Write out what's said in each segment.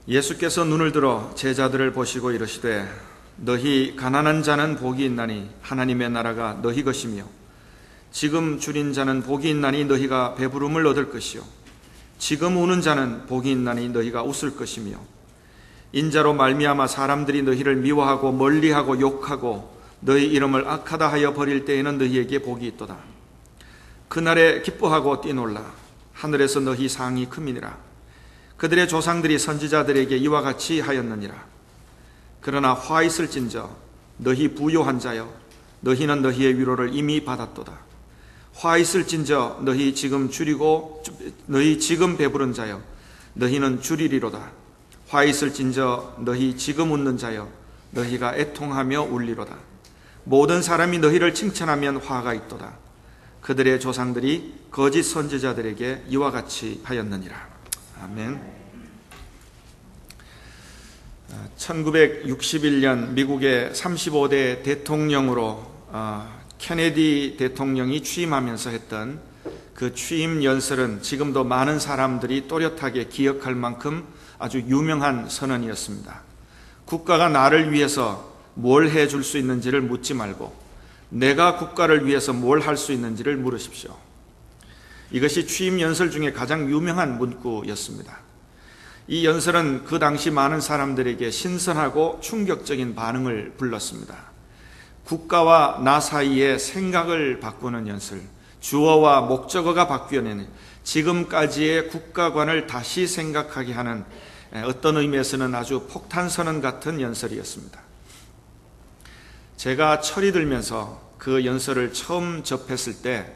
예수께서 눈을 들어 제자들을 보시고 이르시되 너희 가난한 자는 복이 있나니 하나님의 나라가 너희 것이며 지금 줄인 자는 복이 있나니 너희가 배부름을 얻을 것이요 지금 우는 자는 복이 있나니 너희가 웃을 것이며 인자로 말미암아 사람들이 너희를 미워하고 멀리하고 욕하고 너희 이름을 악하다 하여 버릴 때에는 너희에게 복이 있도다. 그날에 기뻐하고 뛰놀라. 하늘에서 너희 상이 크미니라. 그들의 조상들이 선지자들에게 이와 같이 하였느니라. 그러나 화 있을진저 너희 부요한 자여 너희는 너희의 위로를 이미 받았도다. 화 있을진저 너희 지금 배부른 자여 너희는 줄이리로다. 화 있을진저 너희 지금 웃는 자여 너희가 애통하며 울리로다. 모든 사람이 너희를 칭찬하면 화가 있도다. 그들의 조상들이 거짓 선지자들에게 이와 같이 하였느니라. 아멘. 1961년 미국의 35대 대통령으로 케네디 대통령이 취임하면서 했던 그 취임 연설은 지금도 많은 사람들이 또렷하게 기억할 만큼 아주 유명한 선언이었습니다. 국가가 나를 위해서 뭘 해줄 수 있는지를 묻지 말고 내가 국가를 위해서 뭘 할 수 있는지를 물으십시오. 이것이 취임 연설 중에 가장 유명한 문구였습니다. 이 연설은 그 당시 많은 사람들에게 신선하고 충격적인 반응을 불렀습니다. 국가와 나 사이의 생각을 바꾸는 연설, 주어와 목적어가 바뀌어내는 지금까지의 국가관을 다시 생각하게 하는 어떤 의미에서는 아주 폭탄선언 같은 연설이었습니다. 제가 철이 들면서 그 연설을 처음 접했을 때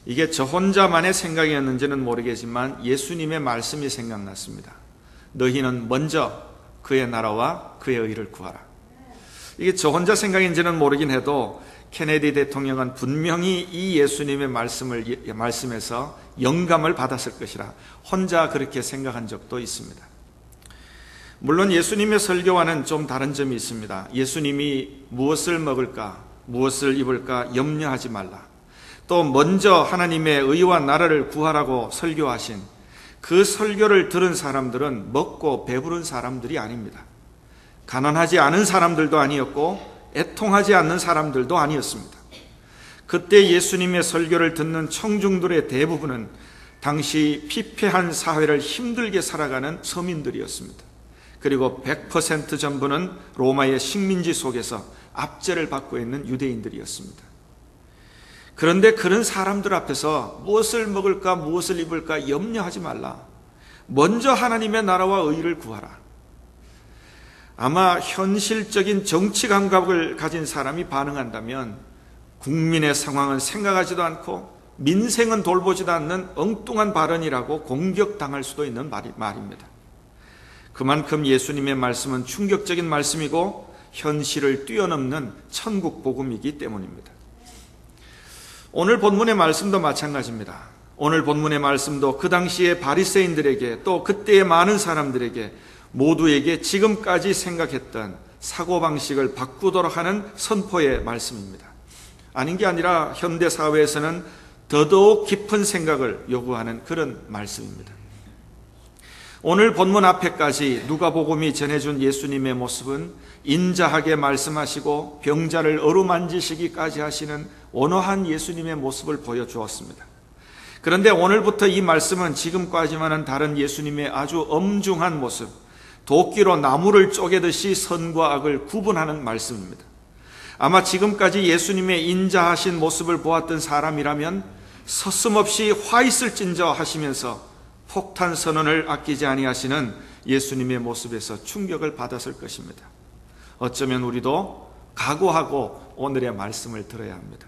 이게 저 혼자만의 생각이었는지는 모르겠지만 예수님의 말씀이 생각났습니다. 너희는 먼저 그의 나라와 그의 의를 구하라. 이게 저 혼자 생각인지는 모르긴 해도 케네디 대통령은 분명히 이 예수님의 말씀에서 영감을 받았을 것이라 혼자 그렇게 생각한 적도 있습니다. 물론 예수님의 설교와는 좀 다른 점이 있습니다. 예수님이 무엇을 먹을까, 무엇을 입을까 염려하지 말라. 또 먼저 하나님의 의와 나라를 구하라고 설교하신 그 설교를 들은 사람들은 먹고 배부른 사람들이 아닙니다. 가난하지 않은 사람들도 아니었고 애통하지 않는 사람들도 아니었습니다. 그때 예수님의 설교를 듣는 청중들의 대부분은 당시 피폐한 사회를 힘들게 살아가는 서민들이었습니다. 그리고 100% 전부는 로마의 식민지 속에서 압제를 받고 있는 유대인들이었습니다. 그런데 그런 사람들 앞에서 무엇을 먹을까 무엇을 입을까 염려하지 말라. 먼저 하나님의 나라와 의를 구하라. 아마 현실적인 정치 감각을 가진 사람이 반응한다면 국민의 상황은 생각하지도 않고 민생은 돌보지도 않는 엉뚱한 발언이라고 공격당할 수도 있는 말입니다. 그만큼 예수님의 말씀은 충격적인 말씀이고 현실을 뛰어넘는 천국 복음이기 때문입니다. 오늘 본문의 말씀도 마찬가지입니다. 오늘 본문의 말씀도 그 당시의 바리새인들에게 또 그때의 많은 사람들에게 모두에게 지금까지 생각했던 사고방식을 바꾸도록 하는 선포의 말씀입니다. 아닌 게 아니라 현대사회에서는 더더욱 깊은 생각을 요구하는 그런 말씀입니다. 오늘 본문 앞에까지 누가복음이 전해준 예수님의 모습은 인자하게 말씀하시고 병자를 어루만지시기까지 하시는 온화한 예수님의 모습을 보여주었습니다. 그런데 오늘부터 이 말씀은 지금까지와는 다른 예수님의 아주 엄중한 모습, 도끼로 나무를 쪼개듯이 선과 악을 구분하는 말씀입니다. 아마 지금까지 예수님의 인자하신 모습을 보았던 사람이라면 서슴없이 화 있을진저 하시면서 폭탄 선언을 아끼지 아니하시는 예수님의 모습에서 충격을 받았을 것입니다. 어쩌면 우리도 각오하고 오늘의 말씀을 들어야 합니다.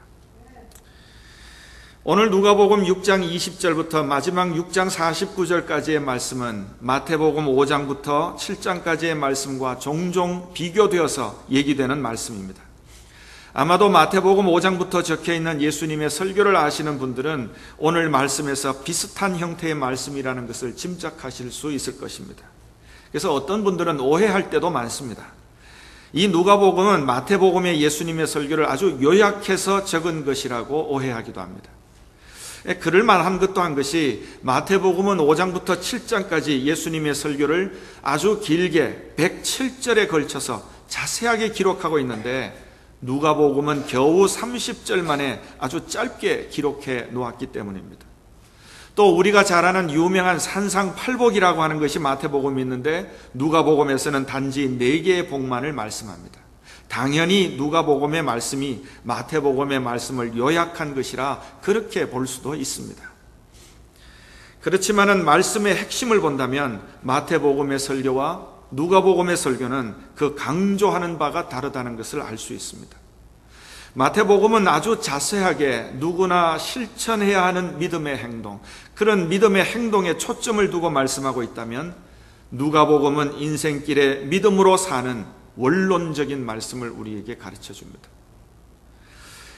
오늘 누가복음 6장 20절부터 마지막 6장 49절까지의 말씀은 마태복음 5장부터 7장까지의 말씀과 종종 비교되어서 얘기되는 말씀입니다. 아마도 마태복음 5장부터 적혀있는 예수님의 설교를 아시는 분들은 오늘 말씀에서 비슷한 형태의 말씀이라는 것을 짐작하실 수 있을 것입니다. 그래서 어떤 분들은 오해할 때도 많습니다. 이 누가복음은 마태복음의 예수님의 설교를 아주 요약해서 적은 것이라고 오해하기도 합니다. 그럴 만한 것도 한 것이 마태복음은 5장부터 7장까지 예수님의 설교를 아주 길게 107절에 걸쳐서 자세하게 기록하고 있는데 누가복음은 겨우 30절 만에 아주 짧게 기록해 놓았기 때문입니다. 또 우리가 잘 아는 유명한 산상팔복이라고 하는 것이 마태복음이 있는데 누가복음에서는 단지 4개의 복만을 말씀합니다. 당연히 누가복음의 말씀이 마태복음의 말씀을 요약한 것이라 그렇게 볼 수도 있습니다. 그렇지만은 말씀의 핵심을 본다면 마태복음의 설교와 누가복음의 설교는 그 강조하는 바가 다르다는 것을 알 수 있습니다. 마태복음은 아주 자세하게 누구나 실천해야 하는 믿음의 행동, 그런 믿음의 행동에 초점을 두고 말씀하고 있다면 누가복음은 인생길에 믿음으로 사는 원론적인 말씀을 우리에게 가르쳐 줍니다.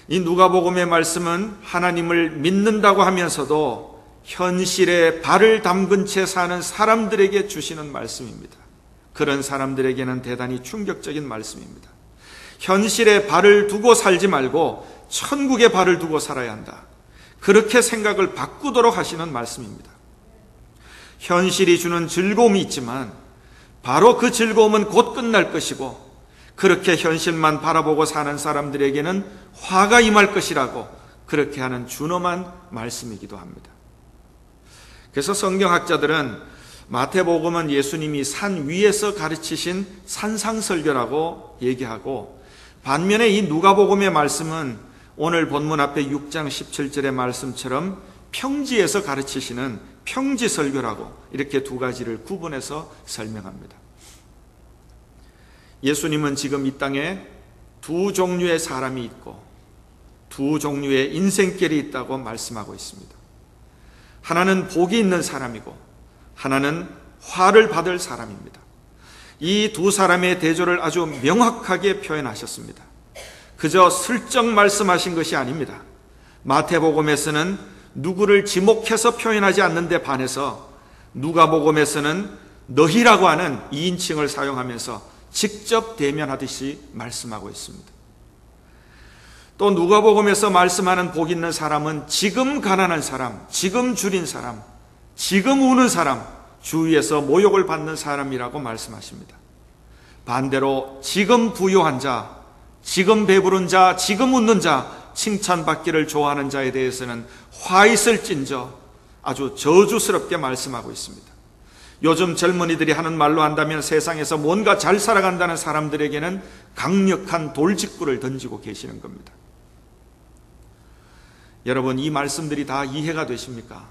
이 누가복음의 말씀은 하나님을 믿는다고 하면서도 현실에 발을 담근 채 사는 사람들에게 주시는 말씀입니다. 그런 사람들에게는 대단히 충격적인 말씀입니다. 현실에 발을 두고 살지 말고 천국에 발을 두고 살아야 한다. 그렇게 생각을 바꾸도록 하시는 말씀입니다. 현실이 주는 즐거움이 있지만 바로 그 즐거움은 곧 끝날 것이고 그렇게 현실만 바라보고 사는 사람들에게는 화가 임할 것이라고 그렇게 하는 준엄한 말씀이기도 합니다. 그래서 성경학자들은 마태복음은 예수님이 산 위에서 가르치신 산상설교라고 얘기하고 반면에 이 누가복음의 말씀은 오늘 본문 앞에 6장 17절의 말씀처럼 평지에서 가르치시는 평지설교라고 이렇게 두 가지를 구분해서 설명합니다. 예수님은 지금 이 땅에 두 종류의 사람이 있고 두 종류의 인생길이 있다고 말씀하고 있습니다. 하나는 복이 있는 사람이고 하나는 화를 받을 사람입니다. 이 두 사람의 대조를 아주 명확하게 표현하셨습니다. 그저 슬쩍 말씀하신 것이 아닙니다. 마태복음에서는 누구를 지목해서 표현하지 않는 데 반해서 누가복음에서는 너희라고 하는 2인칭을 사용하면서 직접 대면하듯이 말씀하고 있습니다. 또 누가복음에서 말씀하는 복 있는 사람은 지금 가난한 사람, 지금 줄인 사람, 지금 우는 사람, 주위에서 모욕을 받는 사람이라고 말씀하십니다. 반대로 지금 부유한 자, 지금 배부른 자, 지금 웃는 자, 칭찬받기를 좋아하는 자에 대해서는 화 있을진저 아주 저주스럽게 말씀하고 있습니다. 요즘 젊은이들이 하는 말로 한다면 세상에서 뭔가 잘 살아간다는 사람들에게는 강력한 돌직구를 던지고 계시는 겁니다. 여러분, 이 말씀들이 다 이해가 되십니까?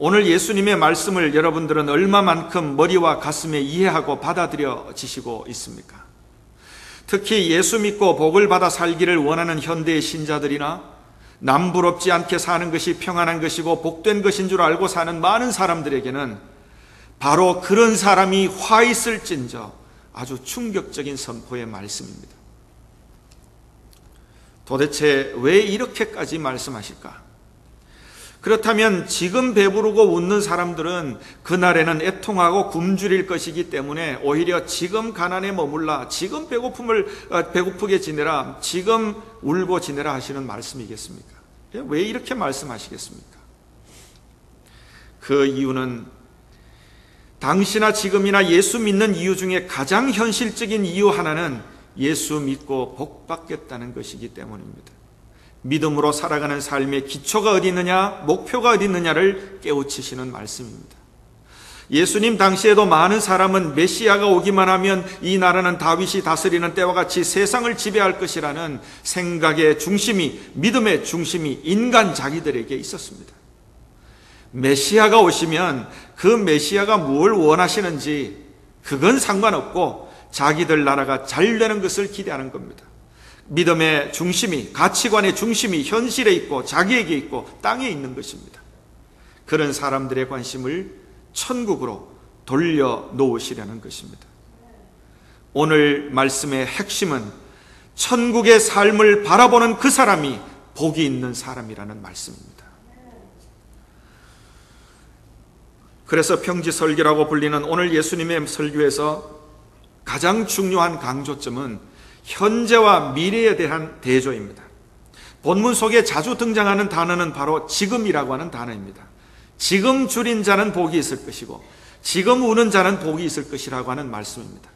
오늘 예수님의 말씀을 여러분들은 얼마만큼 머리와 가슴에 이해하고 받아들여지시고 있습니까? 특히 예수 믿고 복을 받아 살기를 원하는 현대의 신자들이나 남부럽지 않게 사는 것이 평안한 것이고 복된 것인 줄 알고 사는 많은 사람들에게는 바로 그런 사람이 화 있을진저 아주 충격적인 선포의 말씀입니다. 도대체 왜 이렇게까지 말씀하실까? 그렇다면 지금 배부르고 웃는 사람들은 그날에는 애통하고 굶주릴 것이기 때문에 오히려 지금 가난에 머물라, 지금 배고프게 지내라, 지금 울고 지내라 하시는 말씀이겠습니까? 왜 이렇게 말씀하시겠습니까? 그 이유는 당시나 지금이나 예수 믿는 이유 중에 가장 현실적인 이유 하나는 예수 믿고 복 받겠다는 것이기 때문입니다. 믿음으로 살아가는 삶의 기초가 어디 있느냐, 목표가 어디 있느냐를 깨우치시는 말씀입니다. 예수님 당시에도 많은 사람은 메시아가 오기만 하면 이 나라는 다윗이 다스리는 때와 같이 세상을 지배할 것이라는 생각의 중심이, 믿음의 중심이 인간 자기들에게 있었습니다. 메시아가 오시면 그 메시아가 무엇을 원하시는지 그건 상관없고 자기들 나라가 잘 되는 것을 기대하는 겁니다. 믿음의 중심이, 가치관의 중심이 현실에 있고 자기에게 있고 땅에 있는 것입니다. 그런 사람들의 관심을 천국으로 돌려놓으시려는 것입니다. 오늘 말씀의 핵심은 천국의 삶을 바라보는 그 사람이 복이 있는 사람이라는 말씀입니다. 그래서 평지설교라고 불리는 오늘 예수님의 설교에서 가장 중요한 강조점은 현재와 미래에 대한 대조입니다. 본문 속에 자주 등장하는 단어는 바로 지금이라고 하는 단어입니다. 지금 줄인 자는 복이 있을 것이고 지금 우는 자는 복이 있을 것이라고 하는 말씀입니다.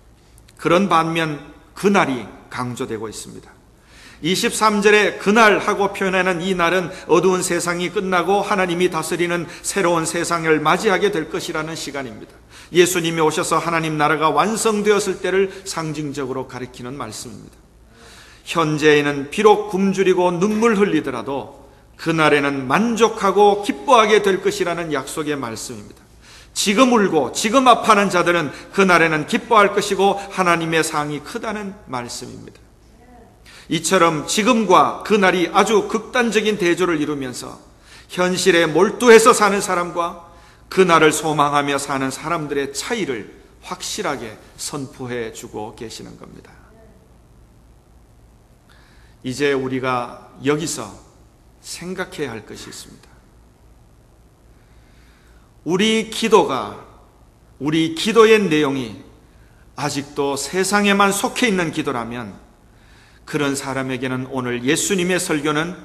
그런 반면 그날이 강조되고 있습니다. 23절에 그날하고 표현하는 이 날은 어두운 세상이 끝나고 하나님이 다스리는 새로운 세상을 맞이하게 될 것이라는 시간입니다. 예수님이 오셔서 하나님 나라가 완성되었을 때를 상징적으로 가리키는 말씀입니다. 현재에는 비록 굶주리고 눈물 흘리더라도 그날에는 만족하고 기뻐하게 될 것이라는 약속의 말씀입니다. 지금 울고 지금 아파하는 자들은 그날에는 기뻐할 것이고 하나님의 상이 크다는 말씀입니다. 이처럼 지금과 그날이 아주 극단적인 대조를 이루면서 현실에 몰두해서 사는 사람과 그날을 소망하며 사는 사람들의 차이를 확실하게 선포해 주고 계시는 겁니다. 이제 우리가 여기서 생각해야 할 것이 있습니다. 우리 기도의 내용이 아직도 세상에만 속해 있는 기도라면 그런 사람에게는 오늘 예수님의 설교는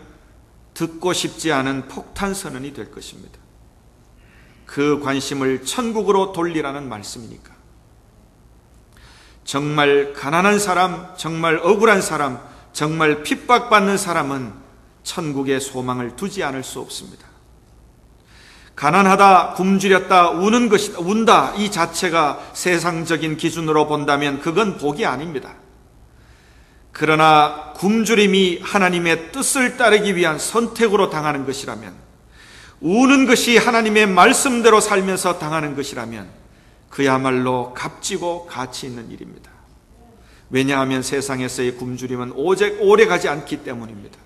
듣고 싶지 않은 폭탄 선언이 될 것입니다. 그 관심을 천국으로 돌리라는 말씀이니까. 정말 가난한 사람, 정말 억울한 사람, 정말 핍박받는 사람은 천국에 소망을 두지 않을 수 없습니다. 가난하다, 굶주렸다, 운다 이 자체가 세상적인 기준으로 본다면 그건 복이 아닙니다. 그러나 굶주림이 하나님의 뜻을 따르기 위한 선택으로 당하는 것이라면, 우는 것이 하나님의 말씀대로 살면서 당하는 것이라면 그야말로 값지고 가치 있는 일입니다. 왜냐하면 세상에서의 굶주림은 오래 가지 않기 때문입니다.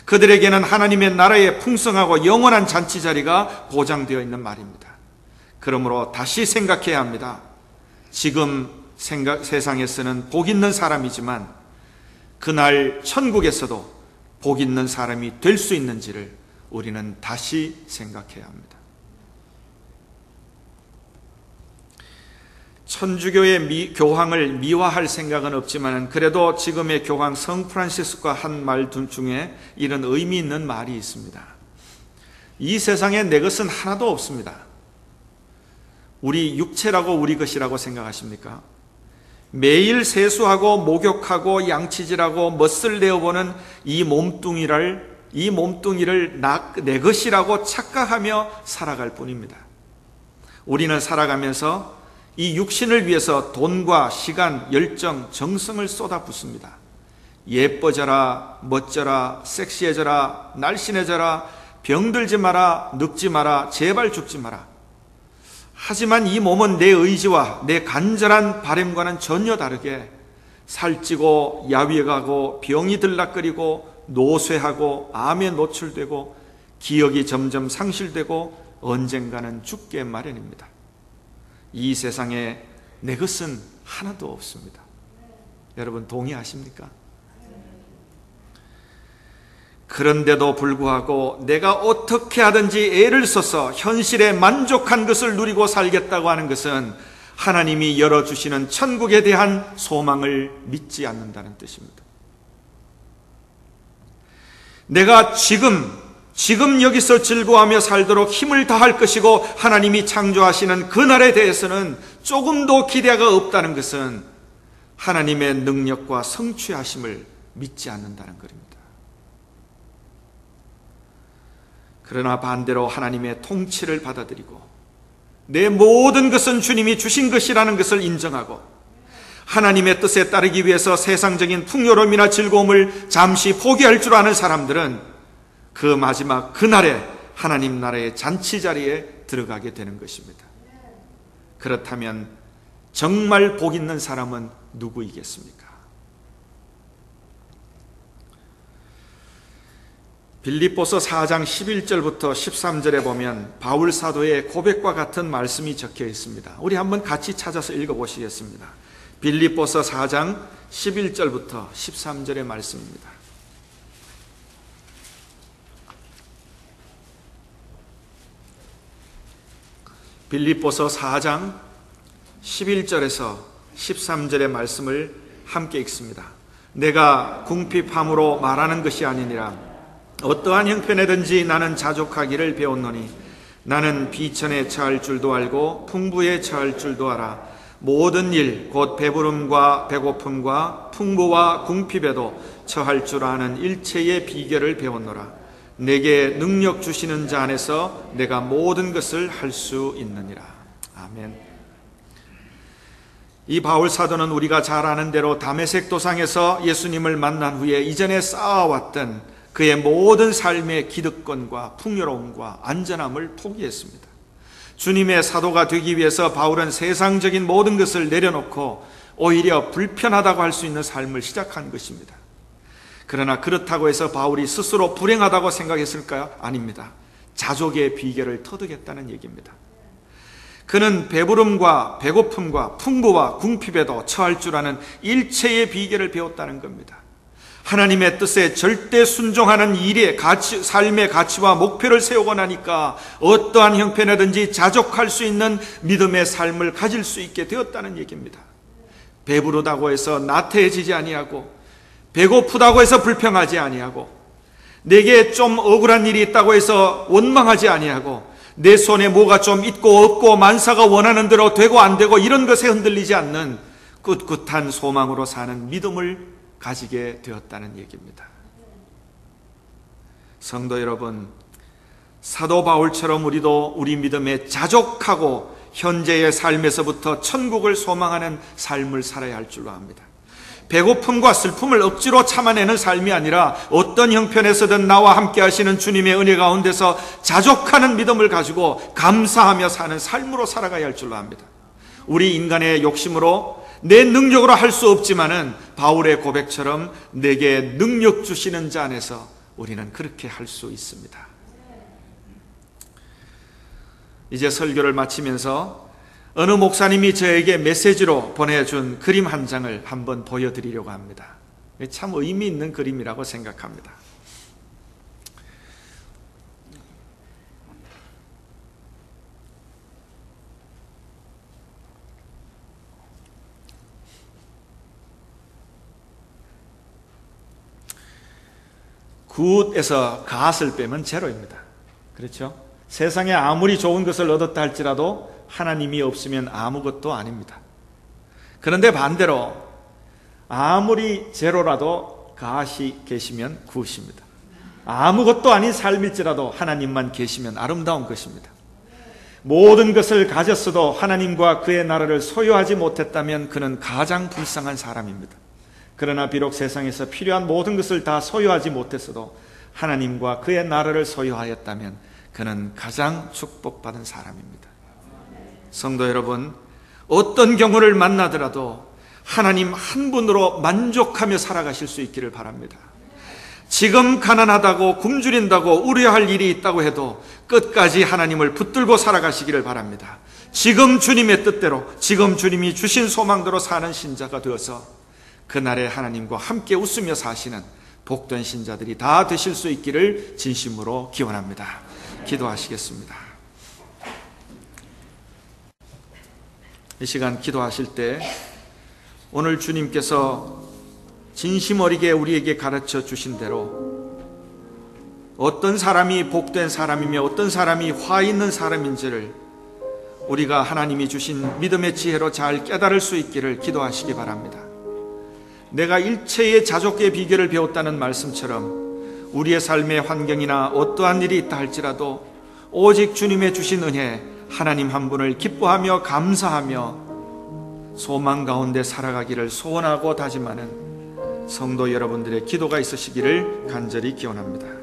그들에게는 하나님의 나라의 풍성하고 영원한 잔치자리가 보장되어 있는 말입니다. 그러므로 다시 생각해야 합니다. 지금 세상에서는 복 있는 사람이지만 그날 천국에서도 복 있는 사람이 될 수 있는지를 우리는 다시 생각해야 합니다. 천주교의 교황을 미화할 생각은 없지만 그래도 지금의 교황 성 프란시스코가 한 말 중에 이런 의미 있는 말이 있습니다. 이 세상에 내 것은 하나도 없습니다. 우리 육체라고 우리 것이라고 생각하십니까? 매일 세수하고 목욕하고 양치질하고 멋을 내어보는 이 몸뚱이를 내 것이라고 착각하며 살아갈 뿐입니다. 우리는 살아가면서 이 육신을 위해서 돈과 시간, 열정, 정성을 쏟아붓습니다. 예뻐져라, 멋져라, 섹시해져라, 날씬해져라, 병들지 마라, 늙지 마라, 제발 죽지 마라. 하지만 이 몸은 내 의지와 내 간절한 바람과는 전혀 다르게 살찌고 야위가고 병이 들락거리고 노쇠하고 암에 노출되고 기억이 점점 상실되고 언젠가는 죽게 마련입니다. 이 세상에 내 것은 하나도 없습니다. 여러분 동의하십니까? 그런데도 불구하고 내가 어떻게 하든지 애를 써서 현실에 만족한 것을 누리고 살겠다고 하는 것은 하나님이 열어주시는 천국에 대한 소망을 믿지 않는다는 뜻입니다. 내가 지금 여기서 즐거워하며 살도록 힘을 다할 것이고 하나님이 창조하시는 그날에 대해서는 조금도 기대가 없다는 것은 하나님의 능력과 성취하심을 믿지 않는다는 것입니다. 그러나 반대로 하나님의 통치를 받아들이고 내 모든 것은 주님이 주신 것이라는 것을 인정하고 하나님의 뜻에 따르기 위해서 세상적인 풍요로움이나 즐거움을 잠시 포기할 줄 아는 사람들은 그 마지막 그날에 하나님 나라의 잔치자리에 들어가게 되는 것입니다. 그렇다면 정말 복 있는 사람은 누구이겠습니까? 빌립보서 4장 11절부터 13절에 보면 바울 사도의 고백과 같은 말씀이 적혀 있습니다. 우리 한번 같이 찾아서 읽어보시겠습니다. 빌립보서 4장 11절부터 13절의 말씀입니다. 빌립보서 4장 11절에서 13절의 말씀을 함께 읽습니다. 내가 궁핍함으로 말하는 것이 아니니라. 어떠한 형편에든지 나는 자족하기를 배웠노니 나는 비천에 처할 줄도 알고 풍부에 처할 줄도 알아. 모든 일 곧 배부름과 배고픔과 풍부와 궁핍에도 처할 줄 아는 일체의 비결을 배웠노라. 내게 능력 주시는 자 안에서 내가 모든 것을 할 수 있느니라. 아멘. 이 바울 사도는 우리가 잘 아는 대로 다메섹 도상에서 예수님을 만난 후에 이전에 쌓아왔던 그의 모든 삶의 기득권과 풍요로움과 안전함을 포기했습니다. 주님의 사도가 되기 위해서 바울은 세상적인 모든 것을 내려놓고 오히려 불편하다고 할 수 있는 삶을 시작한 것입니다. 그러나 그렇다고 해서 바울이 스스로 불행하다고 생각했을까요? 아닙니다. 자족의 비결을 터득했다는 얘기입니다. 그는 배부름과 배고픔과 풍부와 궁핍에도 처할 줄 아는 일체의 비결을 배웠다는 겁니다. 하나님의 뜻에 절대 순종하는 일의 가치, 삶의 가치와 목표를 세우고 나니까 어떠한 형편이든지 자족할 수 있는 믿음의 삶을 가질 수 있게 되었다는 얘기입니다. 배부르다고 해서 나태해지지 아니하고, 배고프다고 해서 불평하지 아니하고, 내게 좀 억울한 일이 있다고 해서 원망하지 아니하고, 내 손에 뭐가 좀 있고 없고 만사가 원하는 대로 되고 안 되고 이런 것에 흔들리지 않는 꿋꿋한 소망으로 사는 믿음을 가지게 되었다는 얘기입니다. 성도 여러분, 사도 바울처럼 우리도 우리 믿음에 자족하고 현재의 삶에서부터 천국을 소망하는 삶을 살아야 할 줄로 압니다. 배고픔과 슬픔을 억지로 참아내는 삶이 아니라 어떤 형편에서든 나와 함께 하시는 주님의 은혜 가운데서 자족하는 믿음을 가지고 감사하며 사는 삶으로 살아가야 할 줄로 압니다. 우리 인간의 욕심으로 내 능력으로 할 수 없지만은 바울의 고백처럼 내게 능력 주시는 자 안에서 우리는 그렇게 할 수 있습니다. 이제 설교를 마치면서 어느 목사님이 저에게 메시지로 보내준 그림 한 장을 한번 보여드리려고 합니다. 참 의미 있는 그림이라고 생각합니다. 굿에서 갓을 빼면 제로입니다. 그렇죠? 세상에 아무리 좋은 것을 얻었다 할지라도 하나님이 없으면 아무것도 아닙니다. 그런데 반대로 아무리 제로라도 갓이 계시면 굿입니다. 아무것도 아닌 삶일지라도 하나님만 계시면 아름다운 것입니다. 모든 것을 가졌어도 하나님과 그의 나라를 소유하지 못했다면 그는 가장 불쌍한 사람입니다. 그러나 비록 세상에서 필요한 모든 것을 다 소유하지 못했어도 하나님과 그의 나라를 소유하였다면 그는 가장 축복받은 사람입니다. 성도 여러분, 어떤 경우를 만나더라도 하나님 한 분으로 만족하며 살아가실 수 있기를 바랍니다. 지금 가난하다고 굶주린다고 우려할 일이 있다고 해도 끝까지 하나님을 붙들고 살아가시기를 바랍니다. 지금 주님의 뜻대로, 지금 주님이 주신 소망대로 사는 신자가 되어서 그날에 하나님과 함께 웃으며 사시는 복된 신자들이 다 되실 수 있기를 진심으로 기원합니다. 기도하시겠습니다. 이 시간 기도하실 때 오늘 주님께서 진심 어리게 우리에게 가르쳐 주신 대로 어떤 사람이 복된 사람이며 어떤 사람이 화 있는 사람인지를 우리가 하나님이 주신 믿음의 지혜로 잘 깨달을 수 있기를 기도하시기 바랍니다. 내가 일체의 자족의 비결을 배웠다는 말씀처럼 우리의 삶의 환경이나 어떠한 일이 있다 할지라도 오직 주님의 주신 은혜, 하나님 한 분을 기뻐하며 감사하며 소망 가운데 살아가기를 소원하고 다짐하는 성도 여러분들의 기도가 있으시기를 간절히 기원합니다.